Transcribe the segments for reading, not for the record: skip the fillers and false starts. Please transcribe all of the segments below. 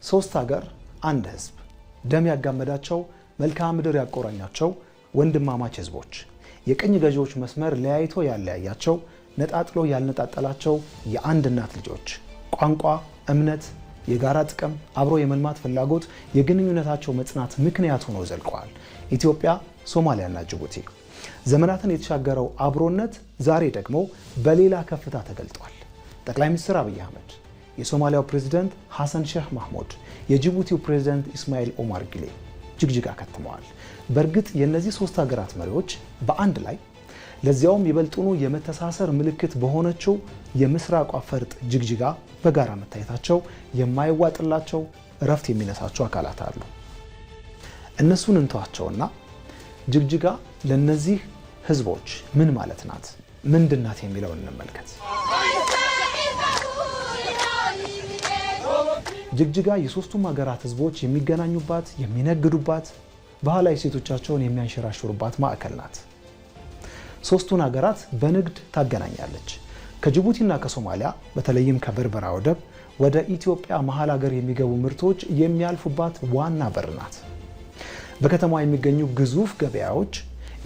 ሶስት ሀገር አንድ ህዝብ ደም ያጋመዳቸው መልክዓ ምድር ያቆራኛቸው ወንድማማች ህዝቦች የቅኝ ገዢዎች መስመር ለያይቶ ያለያያቸው ነጣጥሎ ያልነጣጠላቸው የአንድ እናት ልጆች ቋንቋ፣ እምነት፣ የጋራ ጥቅም፣ አብሮ የመልማት ፍላጎት የግንኙነታቸው መጽናት ምክንያት ሆኖ ዘልቀዋል። ኢትዮጵያ፣ ሶማሊያና ጅቡቲ ዘመናትን የተሻገረው አብሮነት ዛሬ ደግሞ በሌላ ከፍታ ተገልጧል። ጠቅላይ ሚኒስትር አብይ አህመድ፣ የሶማሊያው ፕሬዝዳንት ሐሰን ሼህ መሐሙድ፣ የጅቡቲው ፕሬዝዳንት ኢስማኤል ኦማር ጊሌ ጅግጅጋ ከተመዋል። በእርግጥ የነዚህ ሶስት ሀገራት መሪዎች በአንድ ላይ ለዚያውም ይበልጡኑ የመተሳሰር ምልክት በሆነችው የምስራቋ ፈርጥ ጅግጅጋ በጋራ መታየታቸው የማይዋጥላቸው እረፍት የሚነሳቸው አካላት አሉ። እነሱን እንተዋቸውና ጅግጅጋ ለነዚህ ህዝቦች ምን ማለት ናት፣ ምንድናት የሚለውን እንመልከት። ጅግጅጋ የሶስቱም ሀገራት ህዝቦች የሚገናኙባት፣ የሚነግዱባት፣ ባህላዊ ሴቶቻቸውን የሚያንሸራሽሩባት ማዕከል ናት። ሶስቱን ሀገራት በንግድ ታገናኛለች። ከጅቡቲና ከሶማሊያ በተለይም ከበርበራ ወደብ ወደ ኢትዮጵያ መሀል ሀገር የሚገቡ ምርቶች የሚያልፉባት ዋና በር ናት። በከተማዋ የሚገኙ ግዙፍ ገበያዎች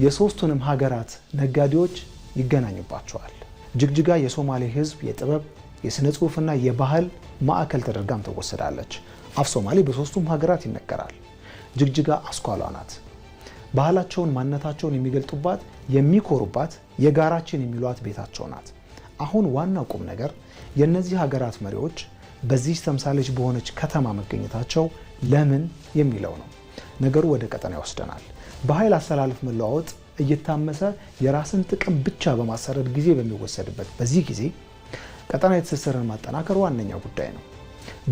የሶስቱንም ሀገራት ነጋዴዎች ይገናኙባቸዋል። ጅግጅጋ የሶማሌ ህዝብ የጥበብ የስነ ጽሁፍና የባህል ማዕከል ተደርጋም ትወሰዳለች። አፍ ሶማሌ በሶስቱም ሀገራት ይነገራል። ጅግጅጋ አስኳሏ ናት። ባህላቸውን ማንነታቸውን የሚገልጡባት፣ የሚኮሩባት፣ የጋራችን የሚሏት ቤታቸው ናት። አሁን ዋናው ቁም ነገር የነዚህ ሀገራት መሪዎች በዚህ ተምሳሌች በሆነች ከተማ መገኘታቸው ለምን የሚለው ነው። ነገሩ ወደ ቀጠና ይወስደናል። በኃይል አስተላለፍ መለዋወጥ እየታመሰ የራስን ጥቅም ብቻ በማሰረድ ጊዜ በሚወሰድበት በዚህ ጊዜ ቀጠና የትስስርን ማጠናከር ዋነኛው ጉዳይ ነው።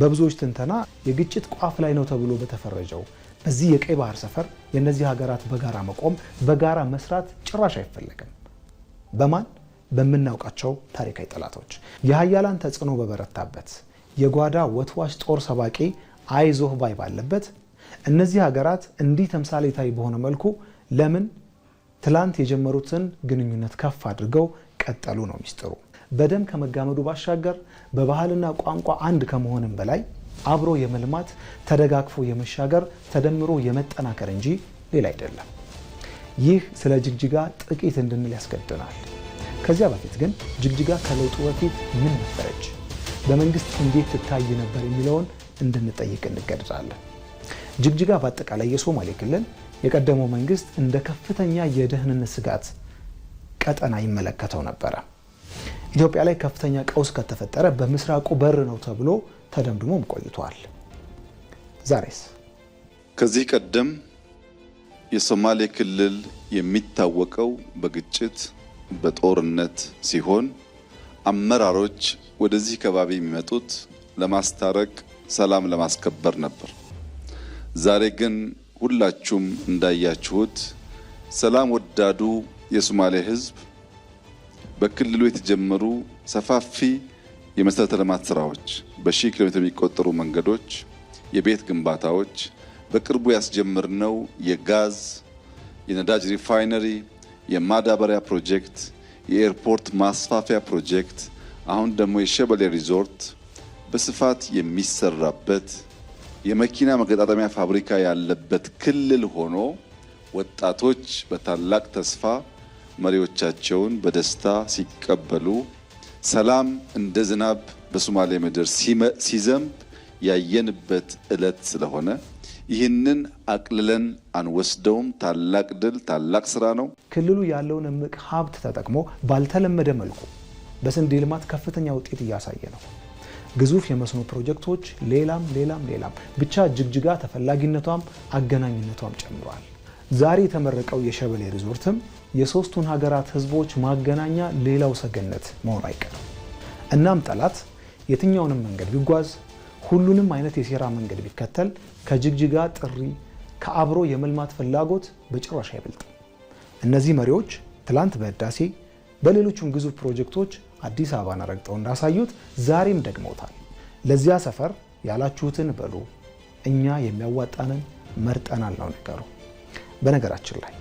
በብዙዎች ትንተና የግጭት ቋፍ ላይ ነው ተብሎ በተፈረጀው በዚህ የቀይ ባህር ሰፈር የነዚህ ሀገራት በጋራ መቆም፣ በጋራ መስራት ጭራሽ አይፈለግም። በማን? በምናውቃቸው ታሪካዊ ጠላቶች። የሀያላን ተጽዕኖ በበረታበት፣ የጓዳ ወትዋሽ ጦር ሰባቂ አይዞህ ባይ ባለበት እነዚህ ሀገራት እንዲህ ተምሳሌታዊ በሆነ መልኩ ለምን ትላንት የጀመሩትን ግንኙነት ከፍ አድርገው ቀጠሉ ነው ሚስጥሩ። በደም ከመጋመዱ ባሻገር በባህልና ቋንቋ አንድ ከመሆንም በላይ አብሮ የመልማት ተደጋግፎ የመሻገር ተደምሮ የመጠናከር እንጂ ሌላ አይደለም። ይህ ስለ ጅግጅጋ ጥቂት እንድንል ያስገድናል። ከዚያ በፊት ግን ጅግጅጋ ከለውጡ በፊት ምን ነበረች፣ በመንግስት እንዴት ትታይ ነበር የሚለውን እንድንጠይቅ እንገደዳለን። ጅግጅጋ በአጠቃላይ የሶማሌ ክልል የቀደመው መንግስት እንደ ከፍተኛ የደህንነት ስጋት ቀጠና ይመለከተው ነበረ። ኢትዮጵያ ላይ ከፍተኛ ቀውስ ከተፈጠረ በምስራቁ በር ነው ተብሎ ተደምድሞም ቆይቷል። ዛሬስ? ከዚህ ቀደም የሶማሌ ክልል የሚታወቀው በግጭት በጦርነት ሲሆን አመራሮች ወደዚህ ከባቢ የሚመጡት ለማስታረቅ፣ ሰላም ለማስከበር ነበር። ዛሬ ግን ሁላችሁም እንዳያችሁት ሰላም ወዳዱ የሶማሌ ህዝብ በክልሉ የተጀመሩ ሰፋፊ የመሰረተ ልማት ስራዎች፣ በሺህ ኪሎ ሜትር የሚቆጠሩ መንገዶች፣ የቤት ግንባታዎች፣ በቅርቡ ያስጀመርነው የጋዝ የነዳጅ ሪፋይነሪ፣ የማዳበሪያ ፕሮጀክት፣ የኤርፖርት ማስፋፊያ ፕሮጀክት፣ አሁን ደግሞ የሸበሌ ሪዞርት በስፋት የሚሰራበት የመኪና መገጣጠሚያ ፋብሪካ ያለበት ክልል ሆኖ ወጣቶች በታላቅ ተስፋ መሪዎቻቸውን በደስታ ሲቀበሉ ሰላም እንደ ዝናብ በሶማሌ ምድር ሲዘንብ ያየንበት ዕለት ስለሆነ ይህንን አቅልለን አንወስደውም። ታላቅ ድል፣ ታላቅ ስራ ነው። ክልሉ ያለውን እምቅ ሀብት ተጠቅሞ ባልተለመደ መልኩ በስንዴ ልማት ከፍተኛ ውጤት እያሳየ ነው። ግዙፍ የመስኖ ፕሮጀክቶች፣ ሌላም ብቻ ጅግጅጋ ተፈላጊነቷም አገናኝነቷም ጨምሯል። ዛሬ የተመረቀው የሸበሌ ሪዞርትም የሶስቱን ሀገራት ህዝቦች ማገናኛ ሌላው ሰገነት መሆኑ አይቀርም። እናም ጠላት የትኛውንም መንገድ ቢጓዝ፣ ሁሉንም አይነት የሴራ መንገድ ቢከተል ከጅግጅጋ ጥሪ፣ ከአብሮ የመልማት ፍላጎት በጭራሽ አይበልጥም። እነዚህ መሪዎች ትላንት በህዳሴ በሌሎችም ግዙፍ ፕሮጀክቶች አዲስ አበባን ረግጠው እንዳሳዩት ዛሬም ደግመውታል። ለዚያ ሰፈር ያላችሁትን በሉ፣ እኛ የሚያዋጣንን መርጠናል ነው ነገሩ። በነገራችን ላይ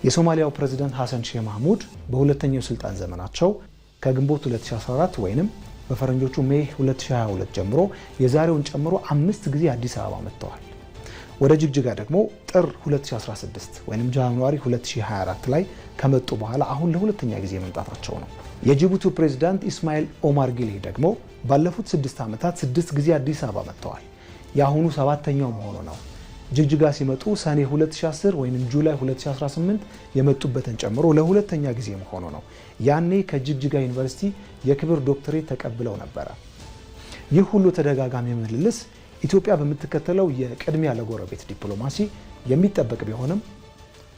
የሶማሊያው ፕሬዝዳንት ሐሰን ሼህ መሐሙድ በሁለተኛው ስልጣን ዘመናቸው ከግንቦት 2014 ወይንም በፈረንጆቹ ሜይ 2022 ጀምሮ የዛሬውን ጨምሮ 5 ጊዜ አዲስ አበባ መጥተዋል። ወደ ጅግጅጋ ደግሞ ጥር 2016 ወይም ጃንዋሪ 2024 ላይ ከመጡ በኋላ አሁን ለሁለተኛ ጊዜ መምጣታቸው ነው። የጅቡቲው ፕሬዝዳንት ኢስማኤል ኦማር ጊሌ ደግሞ ባለፉት 6 ዓመታት 6 ጊዜ አዲስ አበባ መጥተዋል። የአሁኑ 7ኛው መሆኑ ነው። ጅግጅጋ ሲመጡ ሰኔ 2010 ወይም ጁላይ 2018 የመጡበትን ጨምሮ ለሁለተኛ ጊዜ መሆኑ ነው። ያኔ ከጅግጅጋ ዩኒቨርሲቲ የክብር ዶክተሬት ተቀብለው ነበረ። ይህ ሁሉ ተደጋጋሚ ምልልስ ኢትዮጵያ በምትከተለው የቅድሚያ ለጎረቤት ዲፕሎማሲ የሚጠበቅ ቢሆንም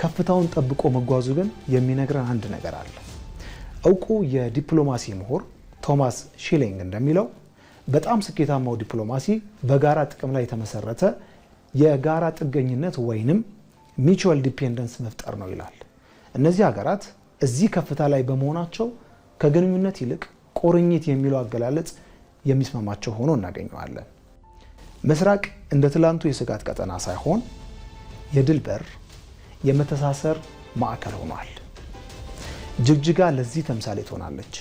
ከፍታውን ጠብቆ መጓዙ ግን የሚነግረን አንድ ነገር አለ። እውቁ የዲፕሎማሲ ምሁር ቶማስ ሺሊንግ እንደሚለው በጣም ስኬታማው ዲፕሎማሲ በጋራ ጥቅም ላይ የተመሰረተ የጋራ ጥገኝነት ወይንም ሚቹዋል ዲፔንደንስ መፍጠር ነው ይላል። እነዚህ ሀገራት እዚህ ከፍታ ላይ በመሆናቸው ከግንኙነት ይልቅ ቁርኝት የሚለው አገላለጽ የሚስማማቸው ሆኖ እናገኘዋለን። ምስራቅ እንደ ትላንቱ የስጋት ቀጠና ሳይሆን የድል በር፣ የመተሳሰር ማዕከል ሆኗል። ጅግጅጋ ለዚህ ተምሳሌት ሆናለች።